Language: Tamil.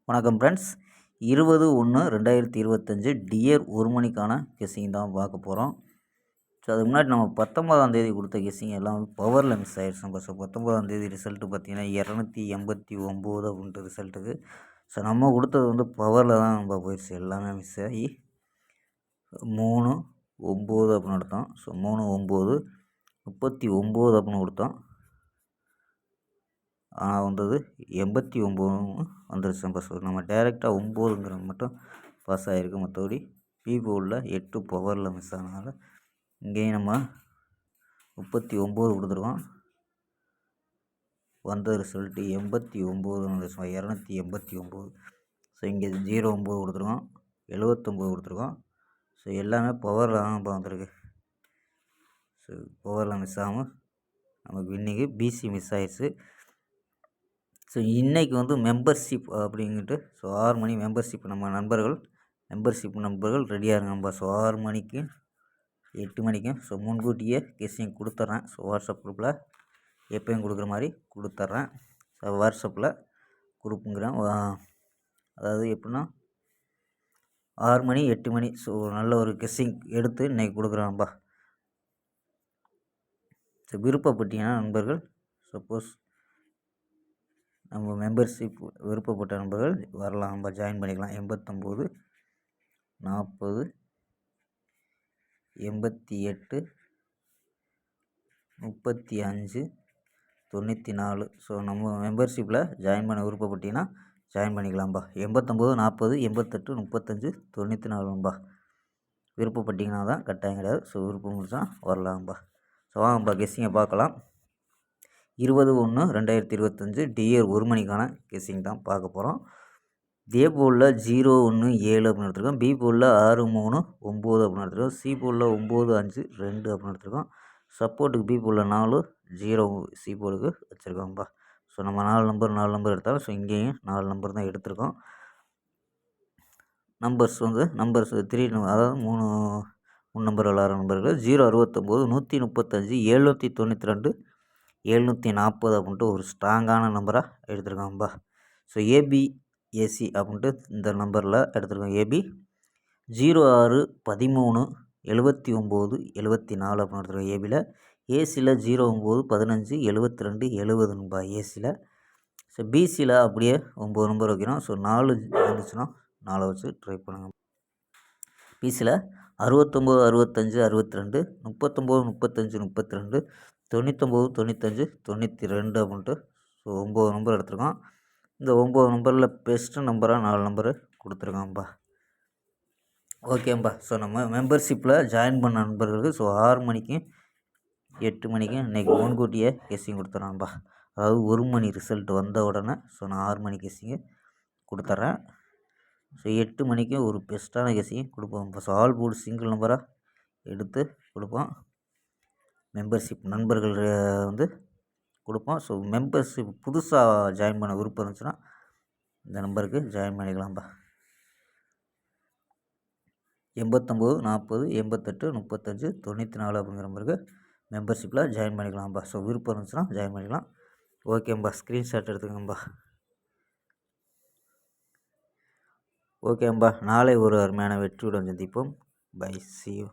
வணக்கம் ஃப்ரெண்ட்ஸ். 20/1/2025 டியர் 1 மணிக்கான கெஸ்ஸிங் தான் பார்க்க போகிறோம். ஸோ அதுக்கு முன்னாடி நம்ம 19ஆம் தேதி கொடுத்த கெஸ்ஸிங் எல்லாம் பவரில் மிஸ் ஆயிடுச்சு நம்ம. ஸோ 19ஆம் தேதி ரிசல்ட்டு பார்த்தீங்கன்னா 289 அப்படின்ற ரிசல்ட்டுக்கு. ஸோ நம்ம கொடுத்தது வந்து பவரில் தான் நம்ம போயிடுச்சு, எல்லாமே மிஸ் ஆகி 3/9 அப்படின்னு எடுத்தோம். ஸோ 3/9 39 அப்படின்னு கொடுத்தோம். வந்தது 89 வந்துருச்சு நம்ம. ஸோ நம்ம டேரெக்டாக 9ங்கிறது மட்டும் பாஸ் ஆகிருக்கு. மற்றபடி பி போர்டில் 8 பவரில் மிஸ் ஆனதுனால இங்கேயும் நம்ம 39 கொடுத்துருக்கோம். வந்த ரிசல்ட்டு 89 வந்துருச்சு, 289. ஸோ இங்கே 09 கொடுத்துருக்கோம், 79 கொடுத்துருக்கோம். ஸோ எல்லாமே பவரில் தான் இப்போ வந்திருக்கு. ஸோ பவரில் மிஸ் ஆகாமல் நமக்கு இன்னைக்கு பிசி மிஸ் ஆயிடுச்சு. ஸோ இன்றைக்கி வந்து மெம்பர்ஷிப் அப்படின்ட்டு, ஸோ 6 மணி மெம்பர்ஷிப் நம்ம நண்பர்கள் ரெடியாக இருங்க நம்ம. ஸோ 6 மணிக்கு 8 மணிக்கும் ஸோ முன்கூட்டியே கெஸ்ஸிங் கொடுத்துட்றேன். ஸோ வாட்ஸ்அப் குரூப்பில் எப்பயும் கொடுக்குற மாதிரி கொடுத்துட்றேன். ஸோ வாட்ஸ்அப்பில் குரூப்புங்கிறேன். அதாவது எப்படின்னா 6 மணி 8 மணி ஸோ நல்ல ஒரு கெஸ்ஸிங் எடுத்து இன்றைக்கி கொடுக்குறேன்பா. ஸோ விருப்பப்பட்டீங்கன்னா நண்பர்கள், சப்போஸ் நம்ம மெம்பர்ஷிப் விருப்பப்பட்ட நண்பர்கள் வரலாம், நம்ம ஜாயின் பண்ணிக்கலாம். 89 40 88 35 94. ஸோ நம்ம மெம்பர்ஷிப்பில் ஜாயின் பண்ண விருப்பப்பட்டீங்கன்னா ஜாயின் பண்ணிக்கலாம்பா. 89 40 88 35 94பா. விருப்பப்பட்டீங்கன்னா தான், கட்டாயம் கிடையாது. ஸோ விருப்பம் முடிச்சா வரலாம்பா. ஸோ வாங்கப்பா கெஸ்ஸிங்கை பார்க்கலாம். 20/1/2025 டியர் 1 மணிக்கான கெஸ்ஸிங் தான் பார்க்க போகிறோம். ஏ போர்டில் 017 அப்படின்னு எடுத்துருக்கோம். பி போர்டில் 639 அப்படின்னு எடுத்துருக்கோம். சி போர்டில் 952 அப்படின்னு எடுத்துருக்கோம். சப்போர்ட்டுக்கு பி போர்டில் 4 0 சி போர்டுக்கு வச்சுருக்கோம்ப்பா. ஸோ நம்ம 4 நம்பர் எடுத்தாலும் ஸோ இங்கேயும் 4 நம்பர் தான் எடுத்திருக்கோம். நம்பர்ஸ் 3 அதாவது 3 நம்பர் விளாட்ற நம்பர்கள் 069 135 792 740 அப்படின்ட்டு ஒரு ஸ்ட்ராங்கான நம்பராக எடுத்துருக்கோம்ப்பா. ஸோ ஏபிஏசி அப்படின்ட்டு இந்த நம்பரில் எடுத்துருக்கோம். ஏபி 06 13 79 74 அப்படின்னு எடுத்துருக்கோம் ஏபியில். ஏசியில் 09 15 72 70 ஏசியில். ஸோ பிசியில் அப்படியே 9 நம்பர் வைக்கிறோம். ஸோ 4 வந்துச்சுன்னா 4 வச்சு ட்ரை பண்ணுங்கள். பிசியில் 69 65 62 39 35 32 99 95 92 அப்படின்ட்டு ஸோ 9 நம்பர் எடுத்துருக்கோம். இந்த 9 நம்பரில் பெஸ்ட்டு நம்பராக 4 நம்பரு கொடுத்துருக்கோம்ப்பா. ஓகேம்பா. ஸோ நம்ம மெம்பர்ஷிப்பில் ஜாயின் பண்ண நண்பர்களுக்கு ஸோ 6 மணிக்கும் 8 மணிக்கும் இன்றைக்கி முன்கூட்டியே கெஸ்ஸிங் கொடுத்துட்றேன்ப்பா. அதாவது 1 மணி ரிசல்ட் வந்த உடனே ஸோ நான் 6 மணி கெஸ்ஸிங்கு கொடுத்துட்றேன். ஸோ 8 மணிக்கு ஒரு பெஸ்ட்டான கெஸ்ஸிங் கொடுப்போம். ஸோ ஆல் போர்டு சிங்கிள் நம்பராக எடுத்து கொடுப்போம். மெம்பர்ஷிப் நண்பர்கள் வந்து கொடுப்போம். ஸோ மெம்பர்ஷிப் புதுசாக ஜாயின் பண்ண விருப்பம் இருந்துச்சுன்னா இந்த நம்பருக்கு ஜாயின் பண்ணிக்கலாம்ப்பா. 89 40 88 35 94 அப்படிங்கிற நம்பருக்கு மெம்பர்ஷிப்பில் ஜாயின் பண்ணிக்கலாம்ப்பா. ஸோ விருப்பம் இருந்துச்சுன்னா ஜாயின் பண்ணிக்கலாம். ஓகேம்பா, ஸ்க்ரீன்ஷாட் எடுத்துக்கோங்கப்பா. ஓகேம்பா, நாளை ஒரு அருமையான வெற்றியுடன் சந்திப்போம். Bye, see you.